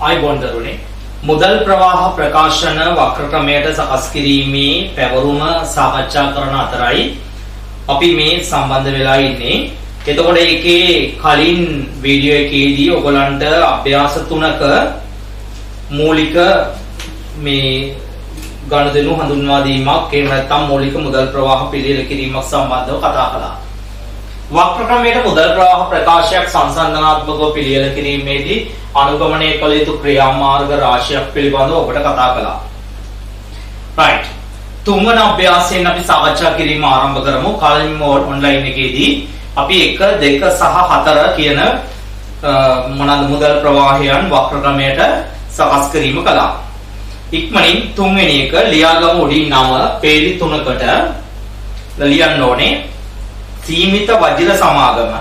ආයුබෝවන් දරුවනේ මුදල් ප්‍රවාහ ප්‍රකාශන වක්‍ර ක්‍රමයට සකස් කිරීමේ පැවරුම සාකච්ඡා කරන අතරයි අපි මේ සම්බන්ධ වෙලා ඉන්නේ. එතකොට ඒකේ කලින් වීඩියෝ එකේදී ඔයගලන්ට අභ්‍යාස 3ක මූලික මේ ගණදෙනු හඳුන්වා දීමක් එහෙම නැත්නම් මූලික මුදල් ප්‍රවාහ පිළියෙල කිරීමක් සම්බන්ධව කතා කළා. වක්‍ර ක්‍රමයට මුදල් ප්‍රවාහ ප්‍රකාශයක් සංසන්දනාත්මකව පිළියෙල කිරීමේදී අනුගමනය කළ යුතු ක්‍රියාමාර්ග රාශියක් පිළිබඳව ඔබට කතා කළා. right. තුන්වන අභ්‍යාසයෙන් අපි සාකච්ඡා කිරීම ආරම්භ කරමු. කලින්ම ඔන්ලයින් එකේදී අපි 1 2 සහ 4 කියන මොනවාද මුදල් ප්‍රවාහයන් වක්‍ර ක්‍රමයට සකස් කිරීම කළා. ඉක්මනින් තුන්වෙනි එක ලියාගමු උඩින් නම පේලි 3කට ලියන්න ඕනේ. සීමිත වජිර සමාගම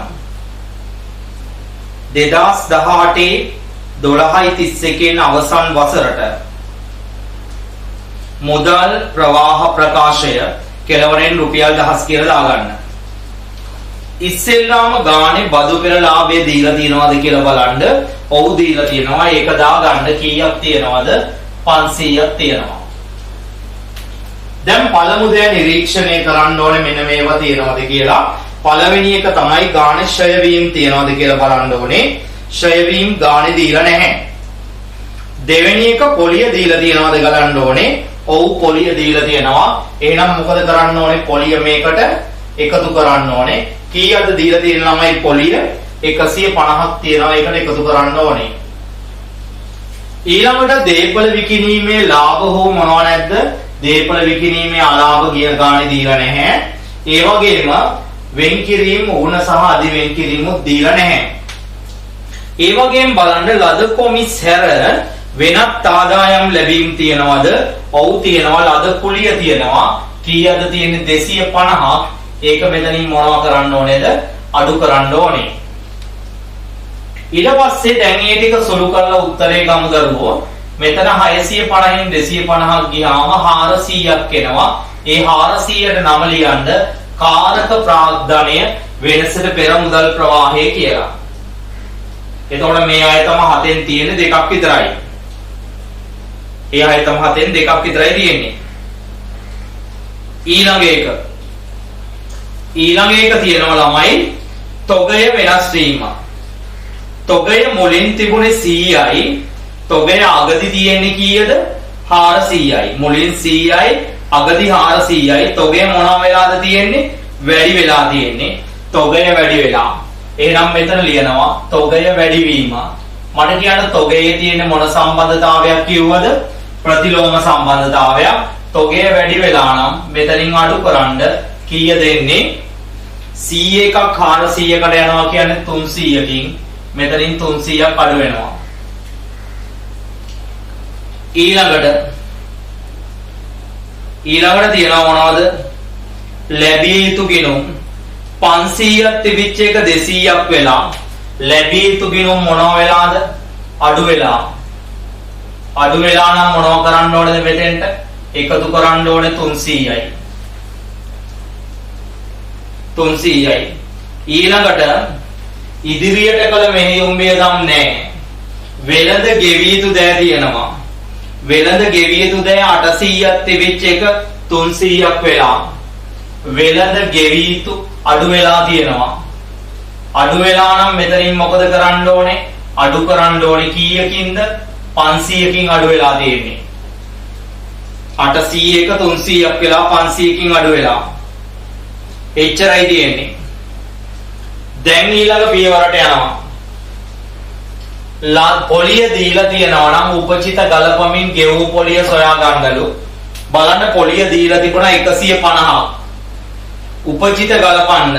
2018 12:31 අවසන් වසරට මුදල් ප්‍රවාහ ප්‍රකාශය කෙලවරෙන් රුපියල් 1000 කියලා දාගන්න. ඉස්සෙල්ලාම ගානේ බදු පෙර ලාභය දීලා තියනවාද කියලා බලන්න. ඔව් දීලා තියෙනවා. ඒක දාගන්න කීයක් තියෙනවද? 500ක් තියෙනවා. දැන් පළමු දේ නිරීක්ෂණය කරන්න ඕනේ මෙන්න මේවා තියෙනවද කියලා. පළවෙනි එක තමයි ගානේ ෂය වීම තියෙනවද කියලා බලන්න ඕනේ. ෂය වීම ගානේ දීලා නැහැ. දෙවෙනි එක පොලිය දීලා තියෙනවද බලන්න ඕනේ. ඔව් පොලිය දීලා තියෙනවා. එහෙනම් මොකද කරන්න ඕනේ? පොලිය මේකට එකතු කරන්න ඕනේ. කීයද දීලා තියෙන ළමයි පොලිය 150ක් තියෙනවා. ඒකට එකතු කරන්න ඕනේ. ඊළඟට දේපල විකිණීමේ ලාභ හෝ මොනවා නැද්ද? දේපල විකිණීමේ අලාභ ගිය ගානේ දීලා නැහැ. ඒ වගේම වෙන්කිරීම උණ සහ අධි වෙන්කිරීම දීලා නැහැ. ඒ වගේම බලන්න ලද කොමිස් හැර වෙනත් ආදායම් ලැබීම් තියනවද? ඔව් තියෙනවා. ලද කුලිය තියෙනවා. කීයද තියෙන්නේ? 250ක්. ඒක මෙතනින් මොනවා කරන්න ඕනේද? අඩු කරන්න ඕනේ. ඊට පස්සේ දැන් මේ ටික සුළු කරලා උත්තරේ ගමු දරුවෝ. මෙතන 650න් 250ක් ගියාම 400ක් එනවා. ඒ 400ට නම ලියන්න කාරක ප්‍රාග්ධනය වෙනසට පෙර මුදල් ප්‍රවාහය කියලා. එතකොට මේ අය තම 7න් තියෙන දෙකක් විතරයි. ඒ අය තම 7න් දෙකක් විතරයි තියෙන්නේ. ඊළඟ එක තියෙනවා ළමයි තොගය වෙනස් වීම. තොගය මුලින් තිබුණේ 100යි. තොගය අගදි තියෙන්නේ කීයද? 400යි. මුලින් 100යි අගදි 400යි. තොගය මොනවා වෙලාද තියෙන්නේ? වැඩි වෙලා තියෙන්නේ. තොගය වැඩි වෙලා. එහෙනම් මෙතන ලියනවා තොගය වැඩි වීම. මට කියන්න තොගයේ තියෙන මොන සම්බන්ධතාවයක් කිව්වද? ප්‍රතිලෝම සම්බන්ධතාවයක්. තොගය වැඩි වෙලා නම් මෙතනින් අඩු කරන්න කීය දෙන්නේ? 100 එකක් 400කට යනවා කියන්නේ 300කින්. මෙතනින් 300ක් අඩු වෙනවා. ඊළඟට තියෙනවා මොනවද? ලැබිය යුතු ගිණුම් 500ක් තිබිච්ච එක 200ක් වෙලා ලැබිය යුතු ගිණුම් මොනවා වෙලාද? අඩු වෙලා. අඩු වෙලා නම් මොනව කරන්න ඕනද මෙතෙන්ට? එකතු කරන්න ඕනේ 300යි. 300යි. ඊළඟට ඉදිරියට කළ මෙහෙයුම් වියදම් නැහැ. වෙළඳ ගෙවිය යුතු දෑ තියෙනවා. වෙළඳ ගෙවිය යුතු දෑ 800ක් තිබිච්ච එක 300ක් වෙලා වෙළඳ ගෙවිය යුතු අඩු වෙලා තියෙනවා. අඩු වෙලා නම් මෙතනින් මොකද කරන්න ඕනේ? අඩු කරන්න ඕනේ කීයකින්ද? 500කින් අඩු වෙලා තියෙන්නේ. 800 එක 300ක් වෙලා 500කින් අඩු වෙලා. එච්චරයි තියෙන්නේ. දැන් ඊළඟ පියවරට යනවා. පොලිය දීලා තියෙනවා නම් උපචිත ගලපමින් ගෙවූ පොලිය සොයා ගන්නලු. බලන්න පොලිය දීලා තිබුණා 150ක්. උපචිත ගලපන්න.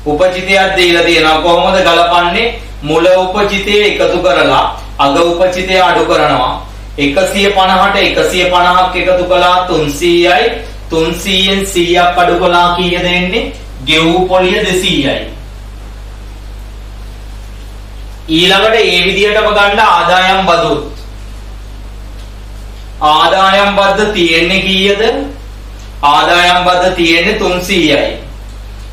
උපචිතයක් දීලා තියෙනවා. කොහොමද ගලපන්නේ? මුල උපචිතේ එකතු කරලා අග උපචිතය අඩු කරනවා. 150ට 150ක් එකතු කළා 300යි. 300න් 100ක් අඩු කළා කීයද එන්නේ? ගෙවූ පොලිය 200යි. ඊළඟට ඒ විදිහටම ගන්න ආදායම් බදුත්. ආදායම් බද්ද තියෙන්නේ කීයද? ආදායම් බද්ද තියෙන්නේ 300යි.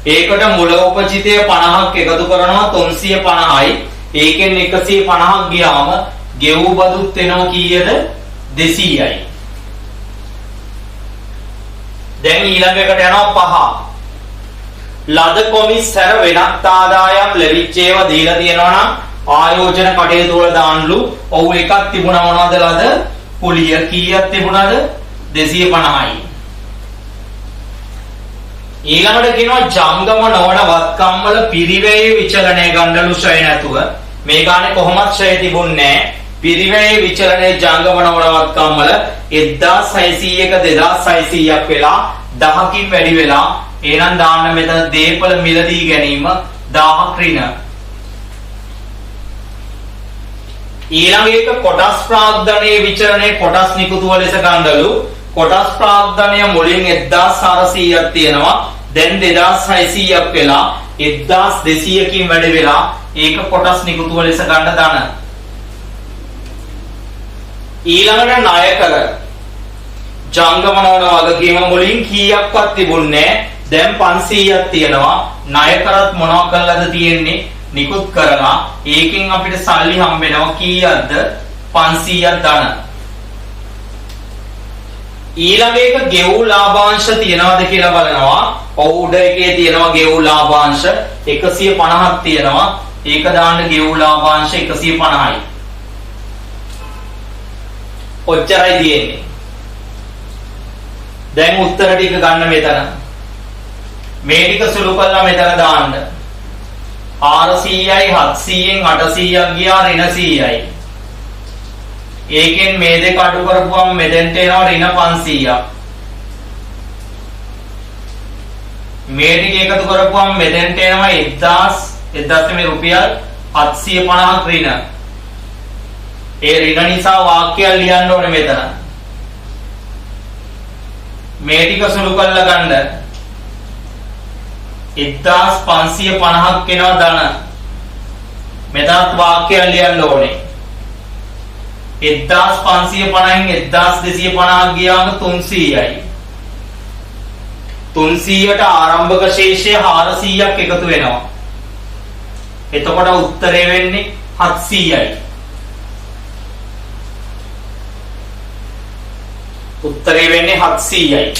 ඒකට මුල උපචිතය 50ක් එකතු කරනවා 350යි. ඒකෙන් 150ක් ගියාම ගෙවූ බදුත් එනවා කීයද 200යි. දැන් ඊළඟකට යනවා 5. ලද කොමිස් හැර වෙනත් ආදායම් ලැබිච්ච ඒවා දීලා තියෙනවා නම් ආයෝජන කටයුතු වල දාන්නලු. ඔව් එකක් තිබුණා මොනවද ලද කුලිය කීයක් තිබුණාද 250යි. ඊළඟට කියනවා ජංගම නොවන වත්කම් වල පිරිවැයේ විචලනය ගන්නලු ශ්‍රේ නැතුව. මේ ගානේ කොහොමත් ශ්‍රේ තිබුණේ නැහැ. පිරිවැයේ විචලනයේ ජංගම නොවන වත්කම් වල 1600ක 2600ක් වෙලා 10කින් වැඩි වෙලා එහෙනම් දාන්න මෙතන දීපල මිලදී ගැනීම 1000ක් ඍණ. ඊළඟ එක කොටස් ප්‍රාග්ධනයේ විචලනයේ කොටස් නිකුතුව ලෙස ගන්නලු. කොටස් ප්‍රාග්ධනය මුලින් 1400ක් තියෙනවා. දැන් 2600ක් වෙලා 1200කින් වැඩි වෙලා ඒක කොටස් නිකුතුව ලෙස ගන්න දාන. ඊළඟට ණය කර ජංගම නොවන වගකීම මුලින් කීයක්වත් තිබුණේ දැන් 500ක් තියෙනවා. ණය කරත් මොනවා කළාද තියෙන්නේ නිකුත් කරලා ඒකෙන් අපිට සල්ලි හම්බ වෙනවා කීයක්ද 500ක් දාන. ඊළඟ එක ගෙවූ ලාභාංශ තියනවාද කියලා බලනවා. ඔව් උඩ එකේ තියෙනවා ගෙවූ ලාභාංශ 150ක් තියෙනවා. ඒක දාන්න ගෙවූ ලාභාංශ 150යි. ඔච්චරයි තියෙන්නේ. දැන් උත්තර ටික ගන්න මෙතන. මේ ටික සුළු කරලා මෙතන දාන්න. 400යි 700න් 800ක් ගියා ඍණ 100යි. ඒකෙන් මේ දෙක අඩු කරපුවම මෙතෙන්ට එනවා ඍණ 500ක්. මේ ටික එකතු කරපුවම මෙතෙන්ට එනවා 1000 මේ රුපියල් 750ක් ඍණ. ඒ ඍණ නිසා වාක්‍යයක් ලියන්න ඕනේ මෙතන. මේ ටික සුළු කරලා ගන්න. 1550ක් වෙනවා ධන. මෙතනත් වාක්‍යයක් ලියන්න ඕනේ. 1550න් 1250ක් ගියාම 300යි. 300ට ආරම්භක ශේෂය 400ක් එකතු වෙනවා. එතකොට උත්තරේ වෙන්නේ 700යි. උත්තරේ වෙන්නේ 700යි.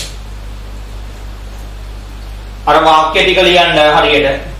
අර වාක්‍ය ටික ලියන්න හරියට.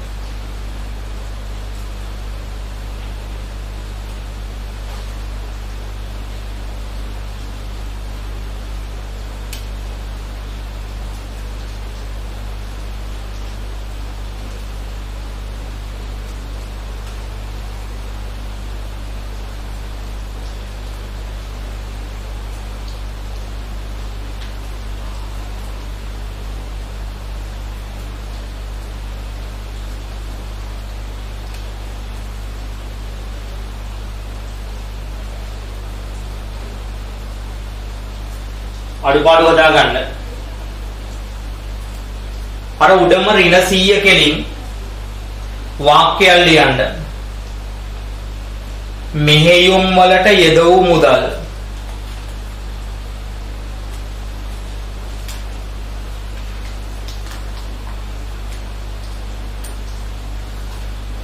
අඩුපාඩු හදා ගන්න. අර උඩම ඍණ 100 කෙලින් වාක්‍යයක් ලියන්න. මෙහෙයුම් වලට යෙදවූ මුදල්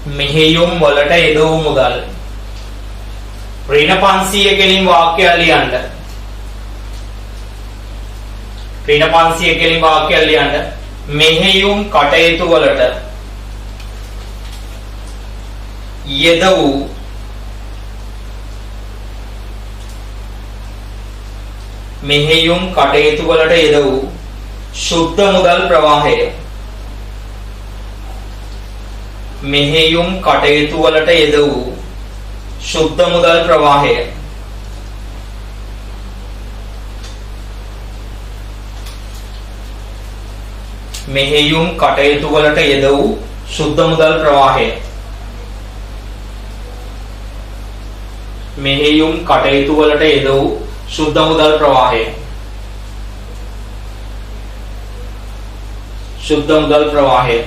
මෙහෙයුම් වලට යෙදවූ මුදල් ඍණ 500 කෙලින් වාක්‍යයක් ලියන්න. ඍණ 500 කෙලින් වාක්‍යයක් ලියන්න. මෙහෙයුම් කටයුතු වලට යෙද වූ මෙහෙයුම් කටයුතු වලට යෙද වූ ශුද්ධ මුදල් ප්‍රවාහය මෙහෙයුම් කටයුතු වලට යෙද වූ ශුද්ධ මුදල් ප්‍රවාහය මෙහෙයුම් කටයුතු වලට යෙද වූ ශුද්ධ මුදල් ප්‍රවාහය මෙහෙයුම් කටයුතු වලට යෙද වූ ශුද්ධ මුදල් ප්‍රවාහය ශුද්ධ මුදල් ප්‍රවාහය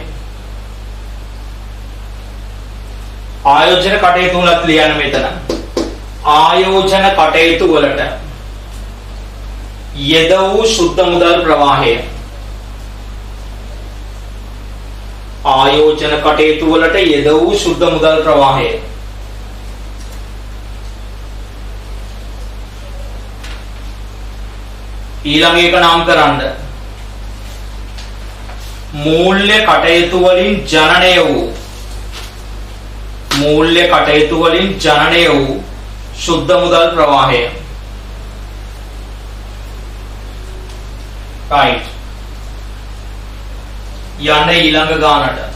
ආයෝජන කටයුතු වලත් ලියන්න මෙතන. ආයෝජන කටයුතු වලට යෙද වූ ශුද්ධ මුදල් ප්‍රවාහය ආයෝජන කටයුතු වලට යෙද වූ ශුද්ධ මුදල් ප්‍රවාහය ඊළඟ එක නම් කරන්න. මූල්‍ය කටයුතු වලින් ජනනය වූ මූල්‍ය කටයුතු වලින් ජනනය වූ ශුද්ධ මුදල් ප්‍රවාහය. right. යන්න ඊළඟ ගානට.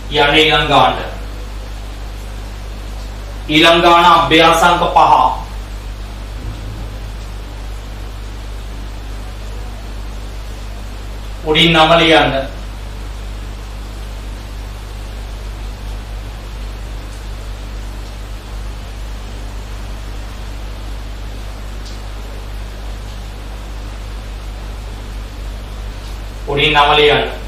යන්න ඊළඟ ගානට. ඊළඟ ගාන අභ්‍යාසංක 5. උඩින් නම ලියන්න. උඩින් නම ලියන්න.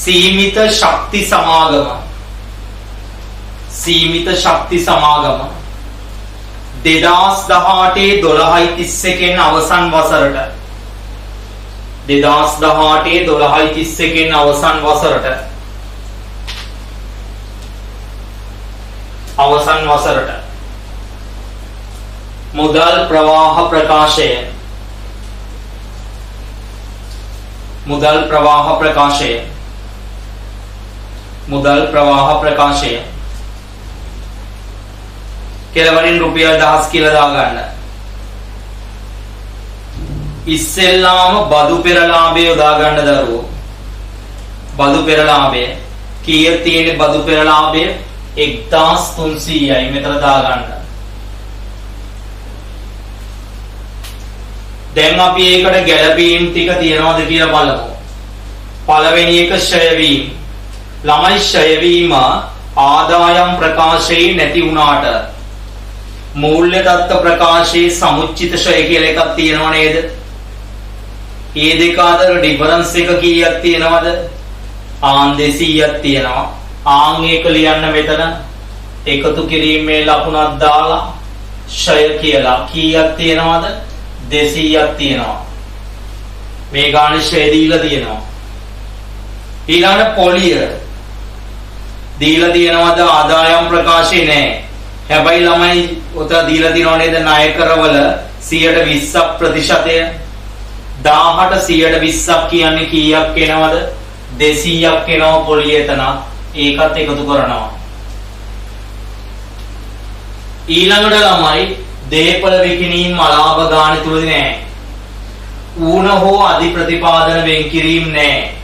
සීමිත ශක්ති සමාගම. සීමිත ශක්ති සමාගම 2018 12:31 අවසන් වසරට. 2018 12:31 අවසන් වසරට. අවසන් වසරට මුදල් ප්‍රවාහ ප්‍රකාශය. මුදල් ප්‍රවාහ ප්‍රකාශය. මුදල් ප්‍රවාහ ප්‍රකාශය කෙලවරින් රුපියල් 1000 කියලා දාගන්න. ඉස්සෙල්ලාම බදු පෙරලාභය යොදා ගන්න දරුවෝ. බදු පෙරලාභය කීයක් තියෙන්නේ? බදු පෙරලාභය 1300යි. මෙතන දාගන්න. දැන් අපි ඒකට ගැළපීම් ටික තියනවාද කියලා බලමු. පළවෙනි එක ෂය වීම. ළමයි ෂය වීම ආදායම් ප්‍රකාශයේ නැති වුණාට මූල්‍ය තත්ත්ව ප්‍රකාශයේ සමුච්චිත ෂය කියලා එකක් තියෙනව නේද? ඒ දෙක අතර ඩිෆරන්ස් එක කීයක් තියෙනවද? 200ක් තියෙනවා. ආන් ඒක ලියන්න මෙතන එකතු කිරීමේ ලකුණක් දාලා ෂය කියලා කීයක් තියෙනවද? 200ක් තියෙනවා. මේ ගානේ ෂය දීලා තියෙනවා. ඊළඟ පොලිය දීලා තියෙනවද? ආදායම් ප්‍රකාශය නැහැ. හැබැයි ළමයි උත දීලා තියෙනව නේද? ණය කරවල 120ක් ප්‍රතිශතය. 18 120ක් කියන්නේ කීයක් එනවද? 200ක් එනවා පොලිය එතන. ඒකත් එකතු කරනවා. ඊළඟට ළමයි දේපල විකිණීම් අලාභ ගාන තුලදී නැහැ. ඌන හෝ අධි ප්‍රතිපාදන වෙන් කිරීම නැහැ.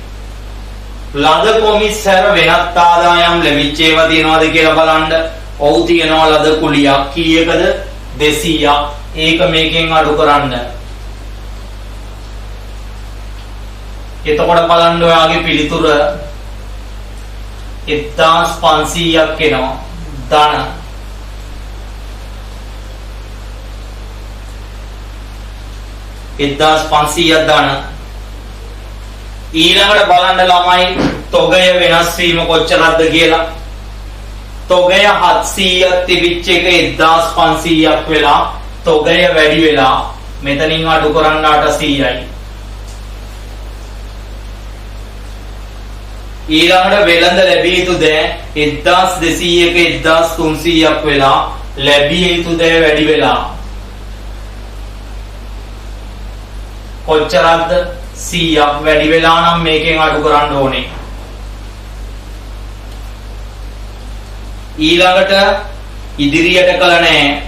ලද කොමිස් හැර වෙනත් ආදායම් ලැබිච්ච ඒවා තියනවාද කියලා බලන්න. ඔව් තියනවා. ලද කුලියක් කීයකද? 200ක්. ඒක මේකෙන් අඩු කරන්න. එතකොට බලන්න ඔයාගේ පිළිතුර 1500ක් එනවා. ධන 1500ක් ධන. ඊළඟට බලන්න ළමයි තොගය වෙනස් වීම කොච්චරක්ද කියලා. තොගය 700ක් තිබිච්ච එක 1500ක් වෙලා තොගය වැඩි වෙලා මෙතනින් අඩු කරන්න 800යි. ඊළඟට වෙළඳ ලැබිය යුතු දෑ 1200ක 1300ක් වෙලා ලැබිය යුතු දෑ වැඩි වෙලා කොච්චරක්ද? 100ක් වැඩි වෙලා නම් මේකෙන් අඩු කරන්න ඕනේ. ඊළඟට ඉදිරියට කළ නැහැ.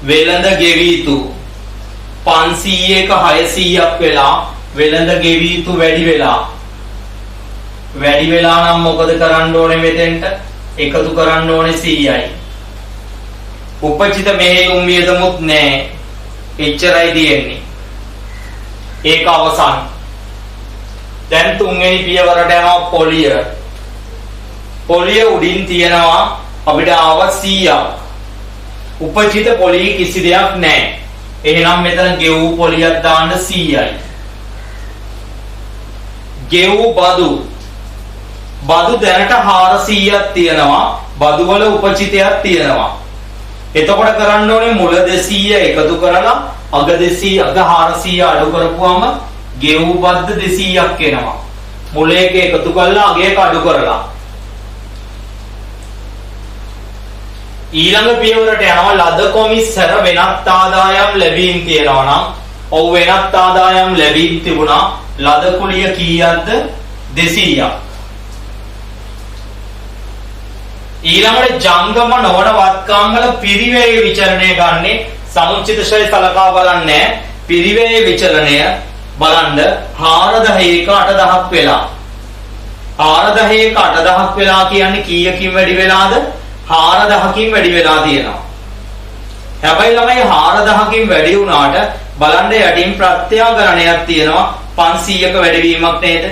වෙළඳ ගෙවිය යුතු 500ක 600ක් වෙලා වෙළඳ ගෙවිය යුතු වැඩි වෙලා නම් මොකද කරන්න ඕනේ? මෙතෙන්ට එකතු කරන්න ඕනේ 100යි. උපචිත මෙහෙයුම් වියදමුත් නැහැ. එච්චරයි තියෙන්නේ. ඒක අවසන්. දැන් තුන්වෙනි පියවරට යනවා පොලිය. පොලිය උඩින් තියෙනවා අපිට ආව 100ක්. උපචිත පොලිය කිසි දෙයක් නැහැ. එහෙනම් මෙතන ගෙවූ පොලියක් දාන්න 100යි. ගෙවූ බදු දැනට 400ක් තියෙනවා. බදු වල උපචිතයක් තියෙනවා. එතකොට කරන්න ඕනේ මුල 200 එකතු කරලා අග 400 අඩු කරපුවම ගෙවූ බද්ද 200ක් එනවා. මුල එක එකතු කරලා අග එක අඩු කරලා ඊළඟ පියවරට යනවා ලද කොමිස්සර වෙනත් ආදායම් ලැබීම් තියෙනවා නම් ඔව් වෙනත් ආදායම් ලැබීම් තිබුණා ලද කුලිය කීයක්ද 200ක්. ඊළඟට ජංගම නොවන වත්කම් වල පිරිවැය විචලනය ගන්නේ සමුච්චිත ශය සලකා බලන්නේ පිරිවැය විචලනය බලන්න 4000ක 8000ක් වෙලා 4000ක 8000ක් වෙලා කියන්නේ කීයකින් වැඩි වෙලාද 4000කින් වැඩි වෙලා තියෙනවා. හැබැයි ළමයි 4000කින් වැඩි වුණාට බලන්න යටින් ප්‍රත්‍යාගරණයක් තියෙනවා 500ක වැඩිවීමක් නේද?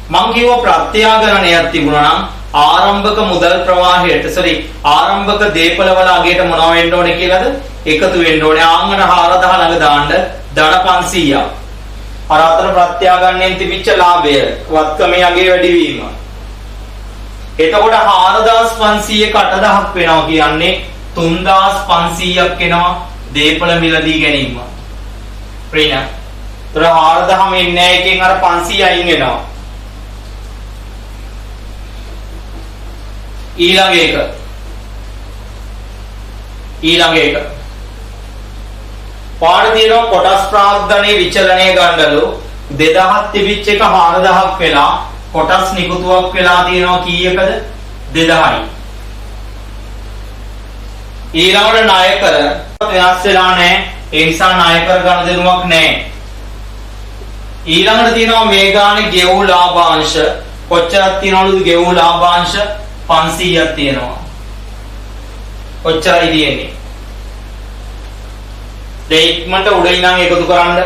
මං කිව්වා ප්‍රත්‍යාගරණයක් තිබුණා නම් ආරම්භක මුදල් ප්‍රවාහයට ආරම්භක දේපල වල අගයට මොනව වෙන්න ඕනේ කියලාද? එකතු වෙන්න ඕනේ. ආංගන 4000 ළඟ දාන්න ධන 500ක්. අර අතර ප්‍රත්‍යාගරණයෙන් තිබිච්ච ලාභය වත්කමේ අගේ වැඩිවීම. එතකොට 4500ක 8000ක් වෙනවා කියන්නේ 3500ක් එනවා දේපල මිලදී ගැනීම. ප්‍රේණ. ඒතර 4000 ඉන්නේ එකෙන් අර 500 අයින් වෙනවා. ඊළඟ එක පාඩ තියෙනවා කොටස් ප්‍රාග්ධනයේ විචලනය ගන්නලු 2000ක් තිබිච්ච එක 4000ක් වෙලා කොටස් නිකුතුවක් වෙලා තියෙනවා කීයකද 2000යි. ඊළඟට ණය කර වෙනස් වෙලා නැහැ. ඒ නිසා ණය කර ගනුදෙනුවක් නැහැ. ඊළඟට තියෙනවා මේ ගානේ ගෙවූ ලාභාංශ කොච්චරක් තියෙනවලුද? ගෙවූ ලාභාංශ 500ක් තියෙනවා. කොච්චරයි තියෙන්නේ? දෙයික්මන්ට උඩ ඉඳන් එකතු කරන්න.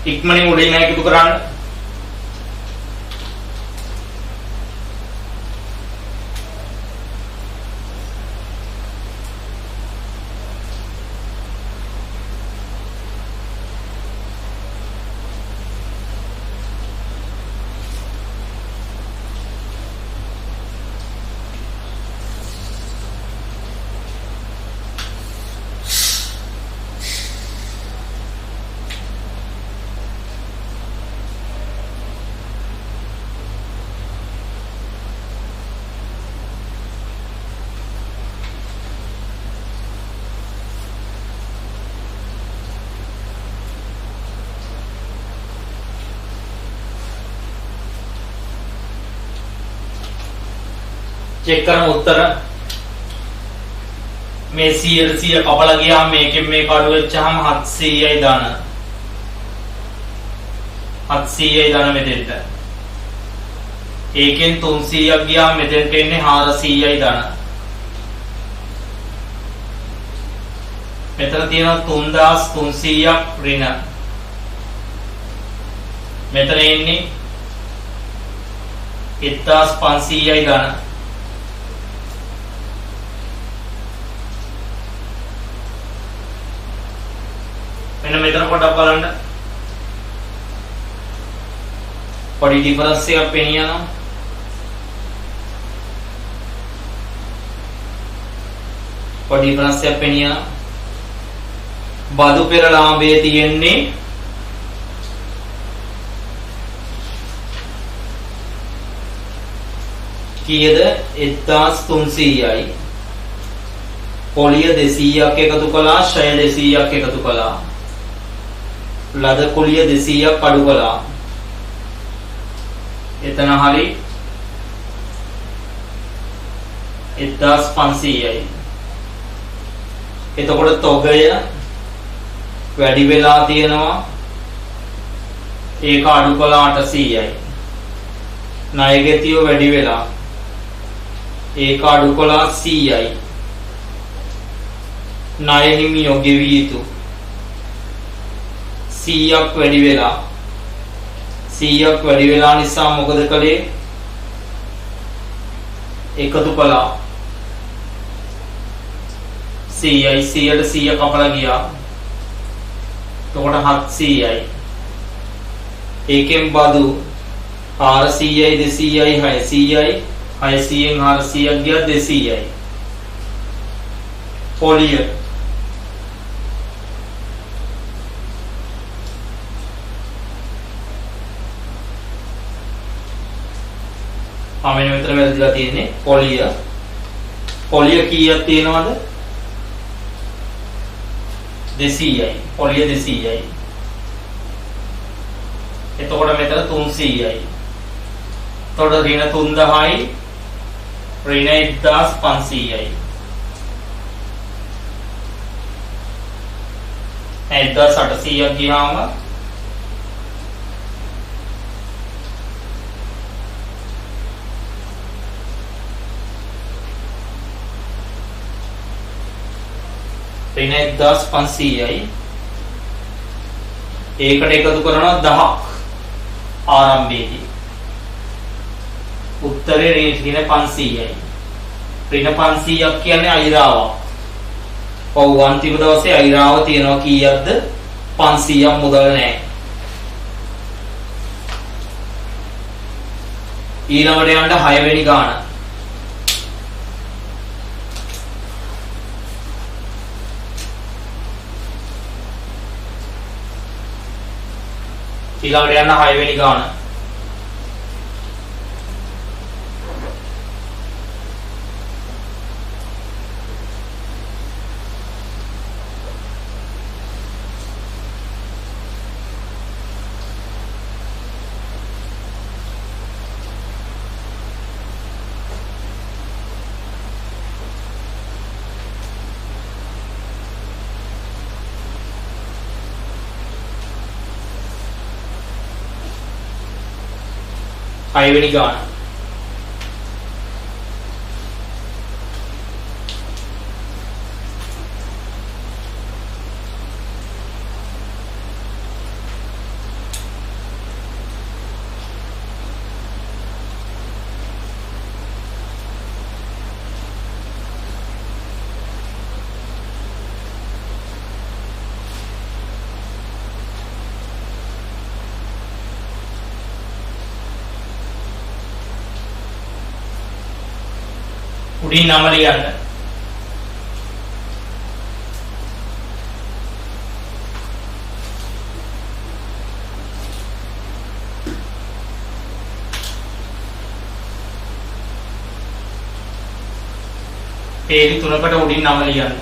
ඉක්මනින් උඩ ඉඳන් එකතු කරන්න. चेक करना उत्तर මේ 100 කපලා ගියාම මේකෙන් මේක අඩු වෙච්චාම 700යි දාන 700යි දාන මෙතෙන්ට ඒකෙන් 300ක් ගියාම මෙතෙන්ට එන්නේ 400යි දාන මෙතන තියෙනවා 3300ක් ඍණ මෙතන එන්නේ 1500යි දාන මෙන්න මෙතන පොඩක් බලන්න පොඩි ඩිෆරන්ස් එකක් පෙනියනවා පොඩි ඩිෆරන්ස් එකක් පෙනියනවා බදු පෙර ලාභයේ තියෙන්නේ කීයද 1300යි පොලිය 200ක් එකතු කළා ෂය 200ක් එකතු කළා ලද කුලිය 200ක් අඩු කළා එතන හරි 1500යි එතකොට තොගය වැඩි වෙලා තියෙනවා ඒක අඩු කළා 800යි ණයගැතියෝ වැඩි වෙලා ඒක අඩු කළා 100යි ණය හිමියෝ ගෙවිය යුතු 100ක් වැඩි වෙලා නිසා මොකද කළේ එකතු කළා 500යි 100ට 100 කපලා ගියා. එතකොට 700යි. ඒකෙන් බදු 400යි 200යි 600යි 600න් 400ක් ගියා 200යි. පොලිය මෙන්න මෙතන වැරදිලා තියෙන්නේ. පොලිය කීයක් තියෙනවද? 200යි. පොලිය 200යි. එතකොට මෙතන 300යි. එතකොට ඍණ 3000යි ඍණ 1500යි. 1800ක් ගියාම ඍණ 1500යි. ඒකට එකතු කරනවා 10ක් ආරම්භයේදී. උත්තරේ ඍණ 500යි. ඍණ 500ක් කියන්නේ අයිරාවක්. ඔව් අන්තිම දවසේ අයිරාව තියෙනවා කීයක්ද? 500ක් මුදල් නැහැ. ඊළඟට යන්න 6 වෙනි ගාන. ඊළඟට යන්න 6 වෙනි ගාන. හයවෙනි ගාන. උඩින් නම ලියන්න. පේලි තුනකට උඩින් නම ලියන්න.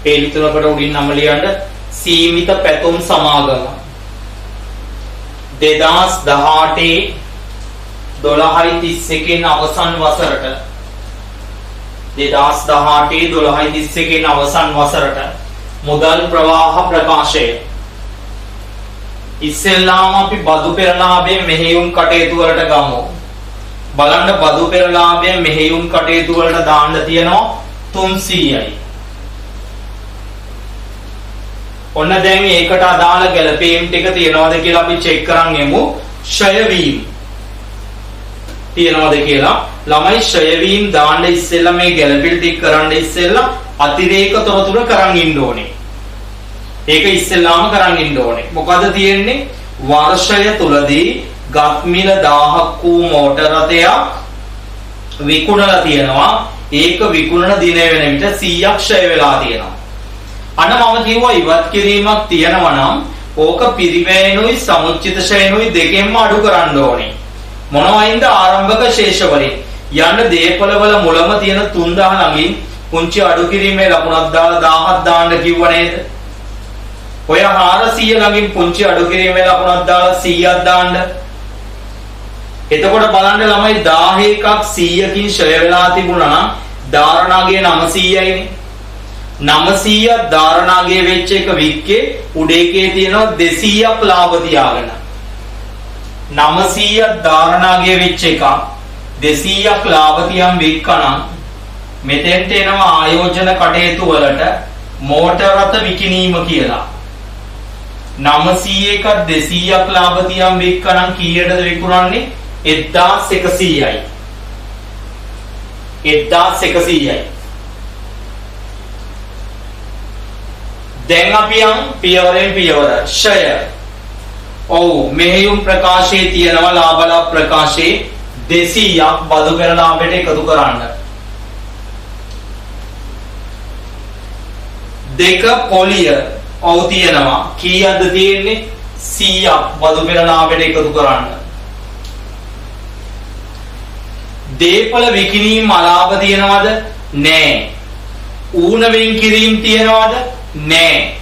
පේලි තුනකට උඩින් නම ලියන්න. සීමිත පැතුම් සමාගම 2018 12:31 අවසන් වසරට 2018 12:31 අවසන් වසරට මුදල් ප්‍රවාහ ප්‍රකාශය. ඉස්සෙල්ලාම අපි බදු පෙරලාභයේ මෙහෙයුම් කටයුතු වලට ගමු. බලන්න බදු පෙරලාභයේ මෙහෙයුම් කටයුතු වලට දාන්න තියෙනවා 300යි. ඔන්න දැන් ඒකට අදාළ ගැළපීම් ටික තියනවාද කියලා අපි චෙක් කරන් යමු. ක්ෂය වීම තියනවාද කියලා. ළමයි ක්ෂය වීම දාන්න ඉස්සෙල්ලා මේ ගැළපීම් ටික කරන්න ඉස්සෙල්ලා අතිරේක තොරතුරු කරන් ඉන්න ඕනේ. ඒක ඉස්සෙල්ලාම කරන් ඉන්න ඕනේ. මොකද තියෙන්නේ? වර්ෂය තුලදී ගත් මිල 1000ක් වූ මෝටර රථයක් විකුණලා තියෙනවා. ඒක විකුණන දින වෙන විට 100ක් ක්ෂය වෙලා තියෙනවා. අන්න මම කිව්වා ඉවත් කිරීමක් තියෙනවා නම් ඕක පිරිවැයනුයි සමුච්චිත ක්ෂයනුයි දෙකෙන්ම අඩු කරන්න ඕනේ. මොනවයින්ද? ආරම්භක ශේෂ වලින්. යන්න දේපල වල මුලම තියෙන 3000 ළඟින් පුංචි අඩු කිරීමේ ලකුණක් දාලා 1000ක් දාන්න කිව්ව නේද? ඔය 400 ළඟින් පුංචි අඩු කිරීමේ ලකුණක් දාලා 100ක් දාන්න. එතකොට බලන්න ළමයි 1000ක් 100කින් ක්ෂය වෙලා තිබුණා නම් ධාරණාගේ 900යිනේ. 900ක් ධාරණාගේ වෙච්ච එක වික්කේ උඩ එකේ තියෙනවා 200ක් ලාභ තියාගෙන. 900ක් ධාරණාගේ වෙච්ච එක 200ක් ලාභ තියන් වික්කනම් මෙතෙන්ට එනවා ආයෝජන කටයුතු වලට මෝටර රථ විකිණීම කියලා. 900ක 200ක් ලාභ තියන් වික්කනම් කීයටද විකුණන්නේ? 1100යි. 1100යි. දැන් අපි යන් පියවරෙන් පියවර. ෂය. ඔව් මෙහෙයුම් ප්‍රකාශයේ තියෙනවා ලාභලා ප්‍රකාශයේ 200ක් බදු පෙර ලාභයට එකතු කරන්න. දෙක පොලිය ඔව් තියෙනවා. කීයක්ද තියෙන්නේ? 100ක් බදු පෙර ලාභයට එකතු කරන්න. දේපල විකිණීම් අලාභ තියෙනවද? නෑ. ඌන වෙන් කිරීම තියෙනවද? නෑ.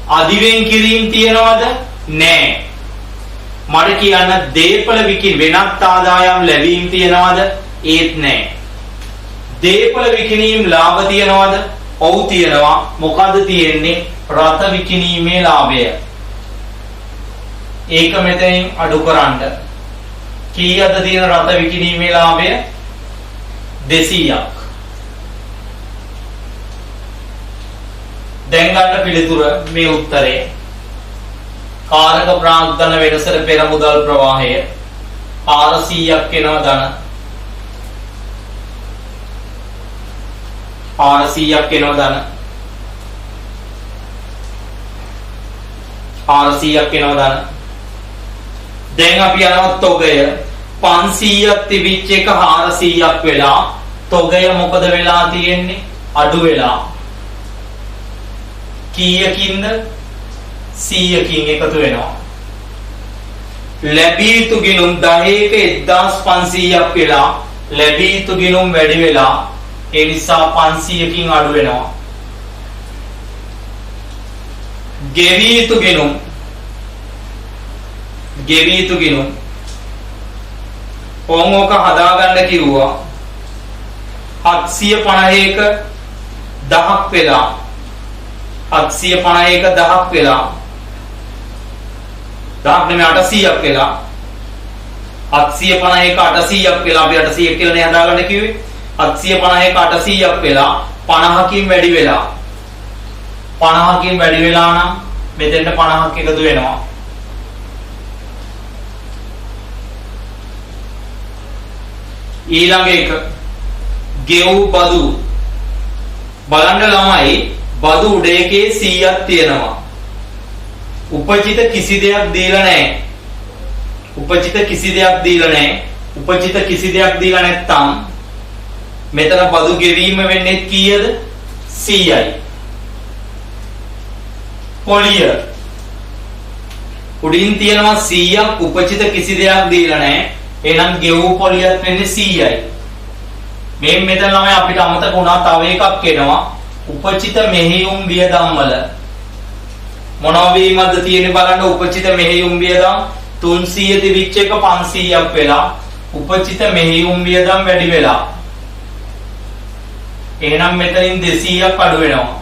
අදි වෙන් කිරීම තියෙනවද? නෑ. මට කියන්න දේපල වෙනත් ආදායම් ලැබීම් තියනවාද? ඒත් නෑ. දේපල විකිණීම් ලාභ තියනවාද? ඔව් තියනවා. මොකද්ද තියෙන්නේ? රත විකිණීමේ ලාභය. ඒක මෙතනින් අඩු කරන්න. කීයද තියෙන රත විකිණීමේ ලාභය? 200ක්. දැන් ගන්න පිළිතුර මේ උත්තරේ. කාරක ප්‍රාග්ධන වෙනසට පෙර මුදල් ප්‍රවාහය 400ක් වෙනවා ධන 400ක් වෙනවා ධන 400ක් වෙනවා ධන. දැන් අපි යනවා තොගය 500ක් තිබිච්ච එක 400ක් වෙලා තොගය මොකද වෙලා තියෙන්නේ? අඩු වෙලා. කීයකින්ද? 100කින් එකතු වෙනවා. ලැබී යුතු ගිණුම් 10ක 1500ක් වෙලා ලැබී යුතු ගිණුම් වැඩි වෙලා ඒ නිසා 500කින් අඩු වෙනවා. ගෙවී යුතු ගිණුම් ඕක හදාගන්න කිව්වා 750ක 10ක් වෙලා 750ක 10ක් වෙලා 10ක් නෙමෙයි 800ක් වෙලා 750ක 800ක් වෙලා අපි 800ක් කියලා නේ හදාගන්න කිව්වේ 750ක 800ක් වෙලා 50කින් වැඩි වෙලා 50කින් වැඩි වෙලා නම් මෙතෙන්ට 50ක් එකතු වෙනවා. ඊළඟ එක ගෙව් බදු බලන්න ළමයි බදු උඩ එකේ 100ක් තියෙනවා. උපචිත කිසි දෙයක් දීලා නැහැ. උපචිත කිසි දෙයක් දීලා නැත්තම් මෙතන බදු ගෙවීම වෙන්නේ කීයද? 100යි. පොලිය උඩින් තියෙනවා 100ක් උපචිත කිසි දෙයක් දීලා නැහැ. එහෙනම් ගෙවූ පොලියත් වෙන්නේ 100යි. මේ මෙතන ළමයි අපිට අමතක වුණා තව එකක් එනවා. උපචිත මෙහෙයුම් වියදම් වල මොනවා වීමක්ද තියෙන්නේ බලන්න. උපචිත මෙහෙයුම් වියදම් 300 තිබිච්ච එක 500ක් වෙලා උපචිත මෙහෙයුම් වියදම් වැඩි වෙලා. එහෙනම් මෙතනින් 200ක් අඩු වෙනවා.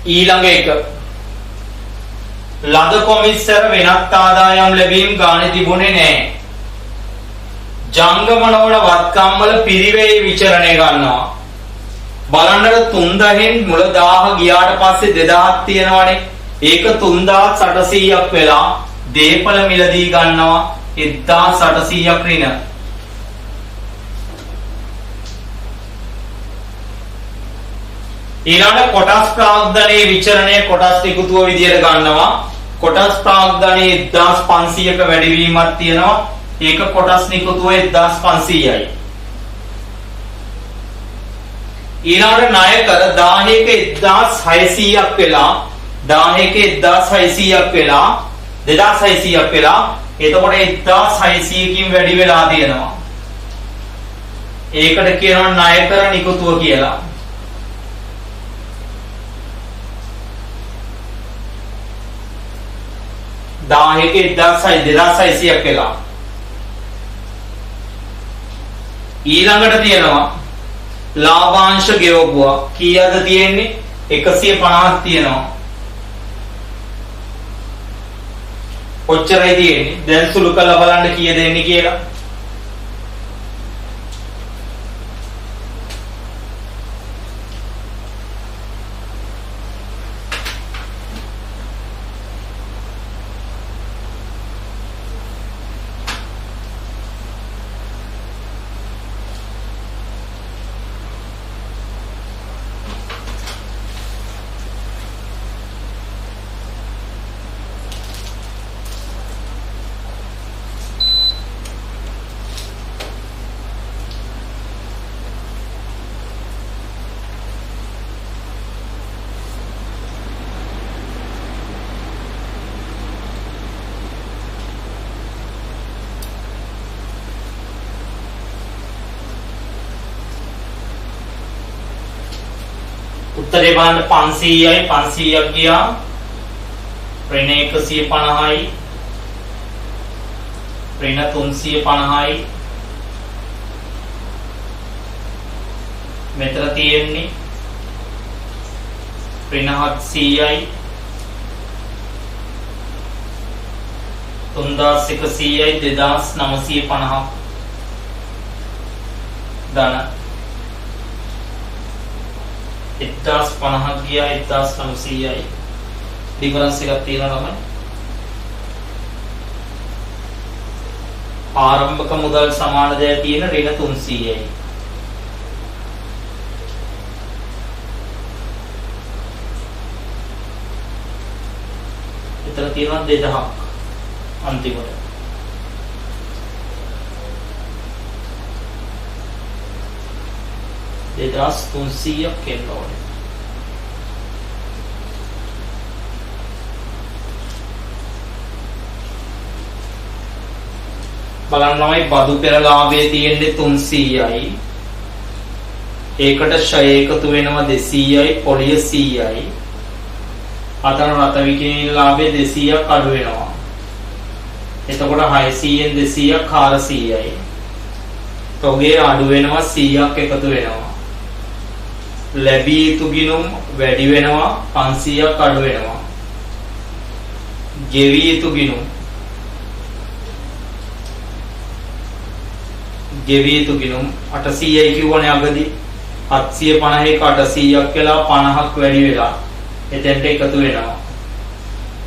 ඊළඟ එක ලද කොමිස්සර වෙනත් ආදායම් ලැබීම් ගානේ තිබුණේ නැහැ. ජංගමනවල වත්කම් වල පිරිවෙයි විචරණය ගන්නවා. බලන්න 3000න් මුල 1000 ගියාට පස්සේ 2000ක් තියෙනවනේ. ඒක 3800ක් වෙලා දේපල මිලදී ගන්නවා 1800ක් ඍණ. ඊළඟ කොටස් ප්‍රාග්ධනයේ විචරණය කොටස් එකතුව විදියට ගන්නවා. කොටස් ප්‍රාග්ධනයේ 1500ක වැඩිවීමක් තියෙනවා. ඒක කොටස් නිකුතුව 1500යි. ඊළඟ ණය කර 1000ක 1600ක් වෙලා 2600ක් වෙලා 2600ක් වෙලා එතකොට 1600කින් වැඩි වෙලා තියෙනවා. ඒකට කියනවා ණය කර නිකුතුව කියලා. 10ක 2600ක් වෙලා. ඊළඟට තියෙනවා ලාභාංශ ගෙවපුවා. කීයද තියෙන්නේ? 150ක් තියෙනවා. ඔච්චරයි තියෙන්නේ. දැන් සුළු කරලා බලන්න කීයද එන්නේ කියලා. උත්තරේ බලන්න 500යි 500ක් ගියා ඍණ 150යි ඍණ 350යි මෙතන තියෙන්නේ ඍණ 700යි 3100යි 2950ක් ධන 1050ක් ගියා 1900යි ඩිෆරන්ස් එකක් තියෙනවා තමයි ආරම්භක මුදල් සමාන දෙය තියෙන ඍණ 300යි එතන තියෙනවා 2000ක් अंतिमට 2300ක් එන්න ඕනේ. බලන්න ළමයි බදු පෙරලාභයේ තියෙන්නේ 300යි. ඒකට ෂය එකතු වෙනවා 200යි පොලිය 100යි. අතන රත විකිණීම් ලාභයේ 200ක් අඩු වෙනවා. එතකොට 600න් 200ක් 400යි. තොගේ අඩු වෙනවා 100ක් එකතු වෙනවා. ලැබී යුතු ගිණුම් වැඩි වෙනවා 500ක් අඩු වෙනවා. ගෙවි යුතු ගිණුම් 800යි කියවනේ අගදී 750ක 800ක් වෙලා 50ක් වැඩි වෙලා එතෙන්ට එකතු වෙනවා.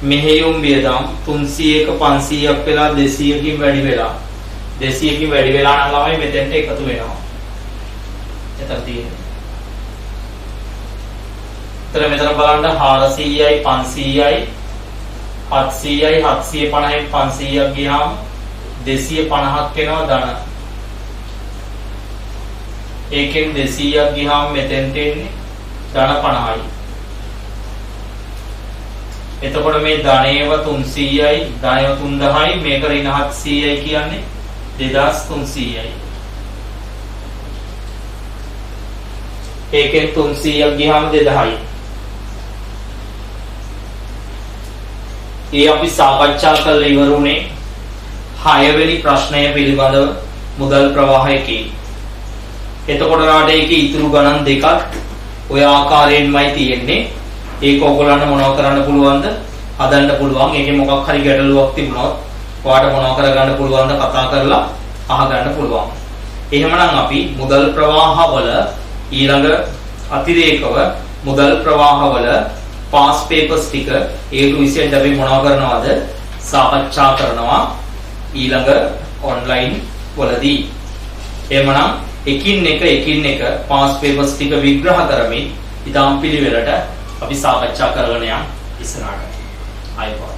මෙහෙයුම් වියදම් 300ක 500ක් වෙලා 200කින් වැඩි වෙලා 200කින් වැඩි වෙලා නම් ළමයි මෙතෙන්ට එකතු වෙනවා. එතන තියෙන්නේ. මෙතන බලන්න 400යි 500යි 700යි 750න් 500ක් ගියාම 250ක් වෙනවා ධන. ඒකෙන් 200ක් ගියාම මෙතෙන්ට එන්නේ ධන 50යි. එතකොට මේ ධනේව 300යි ධනේව 3000යි මේක ඍණ 700යි කියන්නේ 2300යි. ඒකෙන් 300ක් ගියාම 2000යි. ඒ අපි සාකච්ඡා කරලා ඉවරුනේ 6 වෙනි ප්‍රශ්නය පිළිබඳව මුදල් ප්‍රවාහයකී. එතකොට රාඩේ ඒකේ ඉතුරු ගණන් දෙකක් ඔය ආකාරයෙන්මයි තියෙන්නේ. ඒක ඔයගොල්ලන්ට මොනව කරන්න පුළුවන්ද? හදන්න පුළුවන්. ඒකේ මොකක් හරි ගැටලුවක් තිබුණොත් ඔයාලට මොනව කරගන්න පුළුවන්ද කතා කරලා අහගන්න පුළුවන්. එහෙමනම් අපි මුදල් ප්‍රවාහවල ඊළඟ අතිරේකව මුදල් ප්‍රවාහවල පාස් පේපර්ස් ටික A to Z අපි මොනව කරනවද? සාකච්ඡා කරනවා ඊළඟ ඔන්ලයින් වලදී. එහෙමනම් එකින් එක පාස් පේපර්ස් ටික විග්‍රහ කරමින් ඉතාම පිළිවෙලට අපි සාකච්ඡා කරගෙන යන්න ඉස්සරහට. ආයිබෝන්.